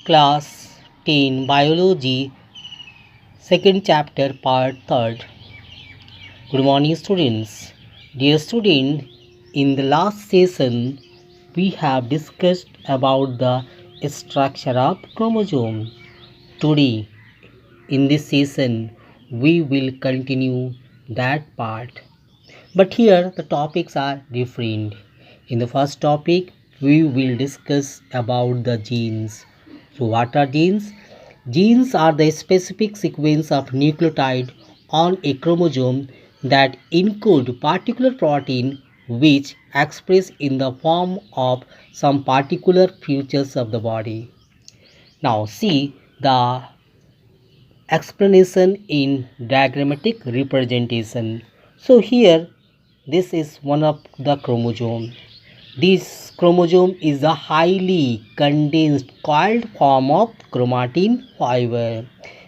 Class 10 Biology, second chapter, part 3rd. Good morning, students. Dear student, in the last session, we have discussed about the structure of chromosome. Today, in this session, we will continue that part. But here, the topics are different. In the first topic, we will discuss about the genes. So, what are genes? Genes are the specific sequence of nucleotide on a chromosome that encode particular protein which express in the form of some particular features of the body. Now see the explanation in diagrammatic representation. So here this is one of the chromosome. This chromosome is a highly condensed coiled form of chromatin fiber.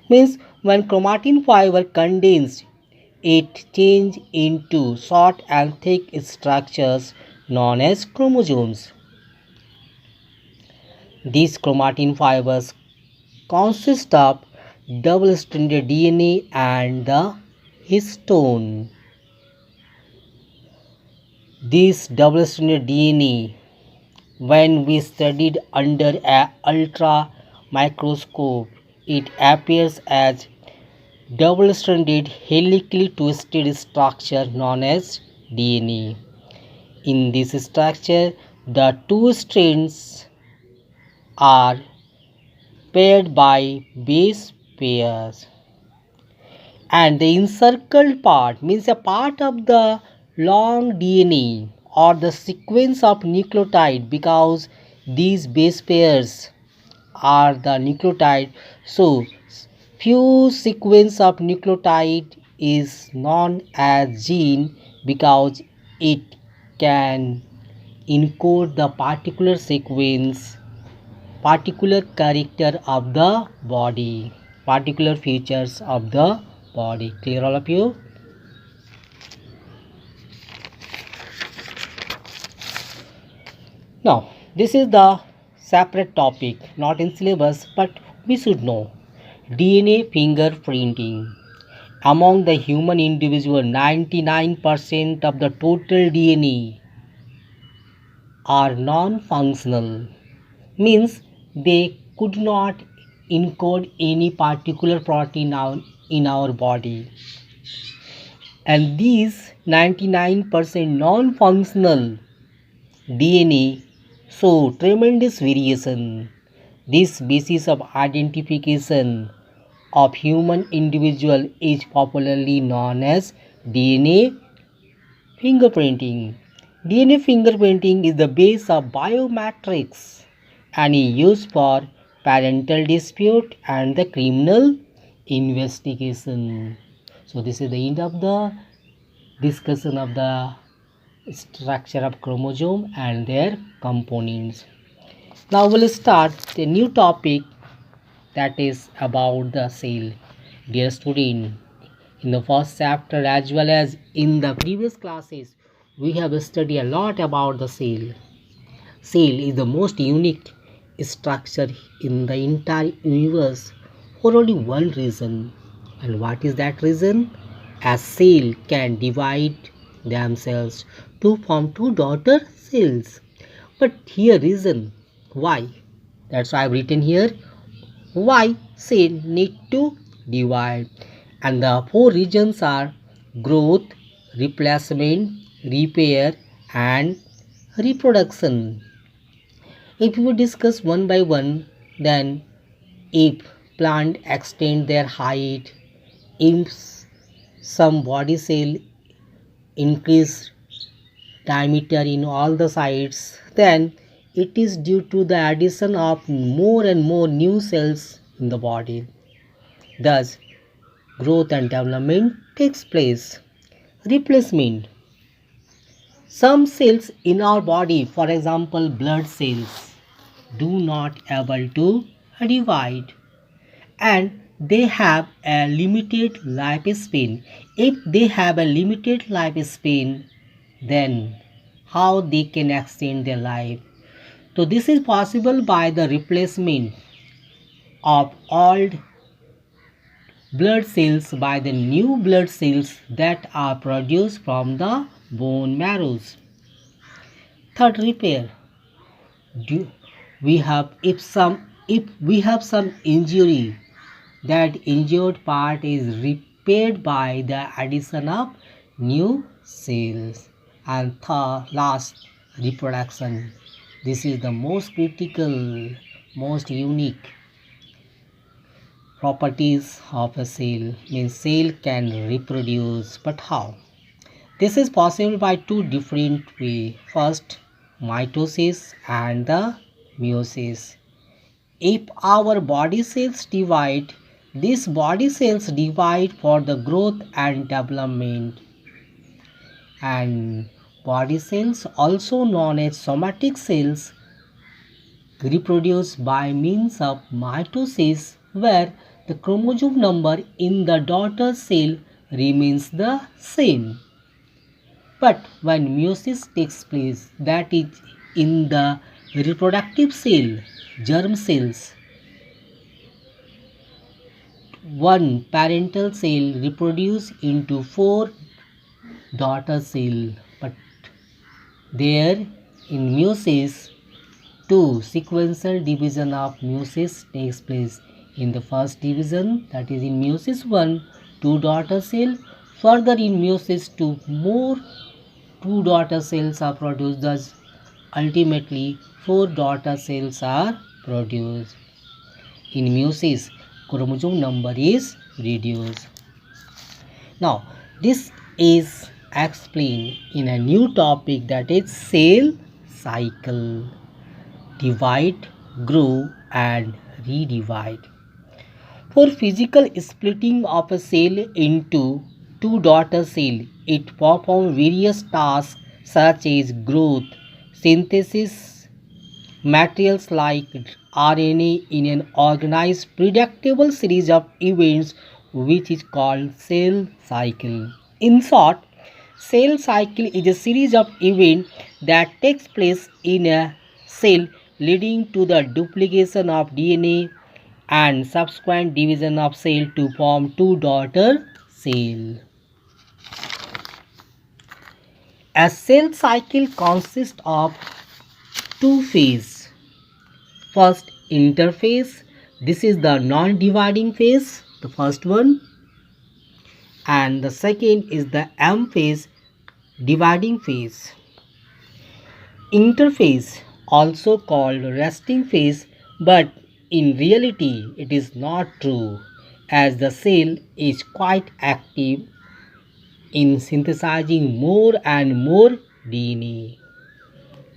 Means when chromatin fiber condensed, it change into short and thick structures known as chromosomes. These chromatin fibers consist of double-stranded DNA and the histone. This double-stranded DNA, when we studied under an ultra microscope, it appears as double-stranded helically twisted structure known as DNA. In this structure, the two strands are paired by base pairs, and the encircled part means a part of the long DNA or the sequence of nucleotide, because these base pairs are the nucleotide. So few sequence of nucleotide is known as gene because it can encode the particular sequence, particular character of the body, particular features of the body. Clear all of you? Now this is the separate topic, not in syllabus, but we should know. DNA fingerprinting. Among the human individual, 99% of the total DNA are non-functional, means they could not encode any particular protein in our body. And these 99% non-functional DNA show tremendous variation. This basis of identification of human individual is popularly known as DNA fingerprinting. DNA fingerprinting is the base of biometrics and is used for parental dispute and the criminal investigation. So this is the end of the discussion of the structure of chromosome and their components. Now we'll start a new topic, that is about the cell. Dear student, in the first chapter as well as in the previous classes, we have studied a lot about the cell. Cell is the most unique structure in the entire universe for only one reason. And what is that reason? A cell can divide themselves to form two daughter cells. But here reason why. That's why I've written here why cell need to divide. And the four regions are growth, replacement, repair and reproduction. If we discuss one by one, then if plant extend their height, if some body cell increase diameter in all the sides, then it is due to the addition of more and more new cells in the body. Thus, growth and development takes place. Replacement. Some cells in our body, for example blood cells, do not able to divide, and they have a limited lifespan. If they have a limited lifespan, then how they can extend their life? So this is possible by the replacement. of old blood cells by the new blood cells that are produced from the bone marrows. Third, repair. Do we have if we have some injury, that injured part is repaired by the addition of new cells. And third, last, reproduction. This is the most critical, most unique properties of a cell. Means cell can reproduce, but how? This is possible by two different ways. First, mitosis and the meiosis. If our body cells divide, these body cells divide for the growth and development. And body cells, also known as somatic cells, reproduce by means of mitosis, where the chromosome number in the daughter cell remains the same. But when meiosis takes place, that is in the reproductive cell, germ cells, one parental cell reproduce into four daughter cell. But there in meiosis, two sequential division of meiosis takes place. In the first division, that is in meiosis 1, two daughter cell. Further in meiosis 2, more two daughter cells are produced. Thus, ultimately, four daughter cells are produced. In meiosis, chromosome number is reduced. Now, this is explained in a new topic, that is cell cycle. Divide, grow and redivide. For physical splitting of a cell into two daughter cells, it performs various tasks such as growth, synthesis, materials like RNA in an organized, predictable series of events, which is called cell cycle. In short, cell cycle is a series of events that takes place in a cell, leading to the duplication of DNA and subsequent division of cell to form two daughter cells. A cell cycle consists of two phases. First, interphase. This is the non-dividing phase, the first one. And the second is the M phase, dividing phase. Interphase, also called resting phase, but in reality it is not true, as the cell is quite active in synthesizing more and more DNA.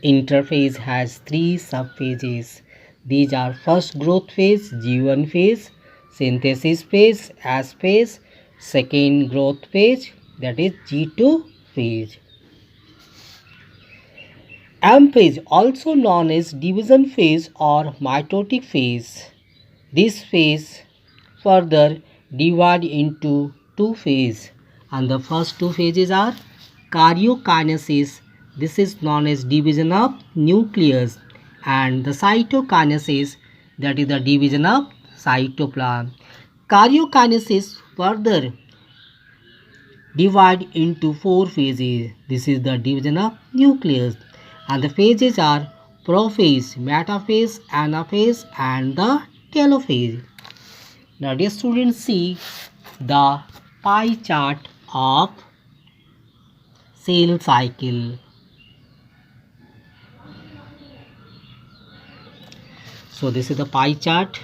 Interphase has three subphases. These are first growth phase, G1 phase, synthesis phase, S phase, second growth phase, that is G2 phase. M phase, also known as division phase or mitotic phase. This phase further divide into two phases, and the first two phases are karyokinesis. This is known as division of nucleus, and the cytokinesis, that is the division of cytoplasm. Karyokinesis further divide into four phases. This is the division of nucleus, and the phases are prophase, metaphase, anaphase and the telophase. Now dear students, see the pie chart of cell cycle. So this is the pie chart.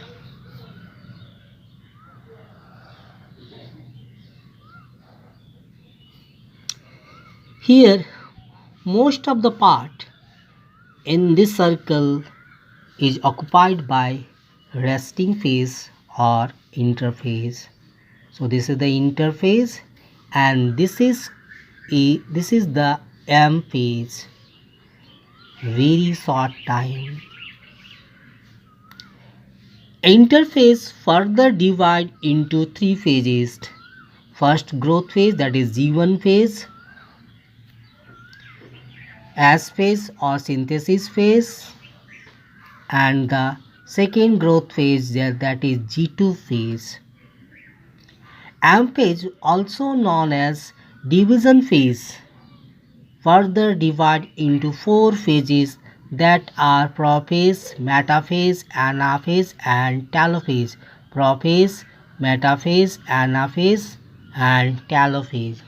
Here most of the part in this circle is occupied by resting phase or interphase. So this is the interphase, and this is the M phase, very short time. Interphase further divide into three phases. First growth phase, that is G1 phase, S phase or synthesis phase, and the Second growth phase, that is G2 phase. M phase, also known as division phase, further divide into four phases that are prophase, metaphase, anaphase, and telophase. Prophase, metaphase, anaphase, and telophase.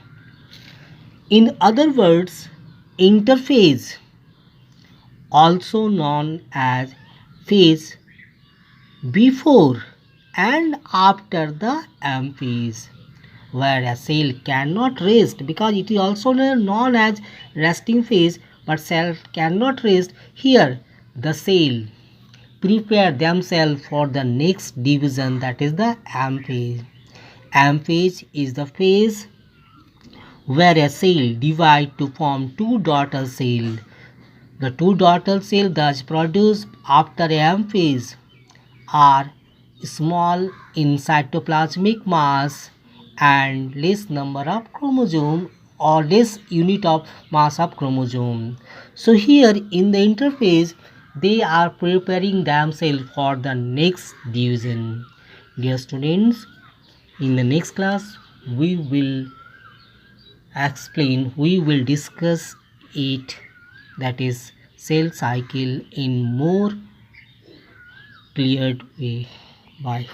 In other words, interphase, also known as phase before and after the M phase, where a cell cannot rest, because it is also known as resting phase, but cell cannot rest. Here the cell prepare themselves for the next division, that is the M phase. M phase is the phase where a cell divide to form two daughter cells. The two daughter cells thus produced after M phase are small in cytoplasmic mass and less number of chromosome, or less unit of mass of chromosome. So here in the interphase, they are preparing themselves for the next division. Dear students, in the next class we will discuss it, that is cell cycle, in more cleared way. Bye.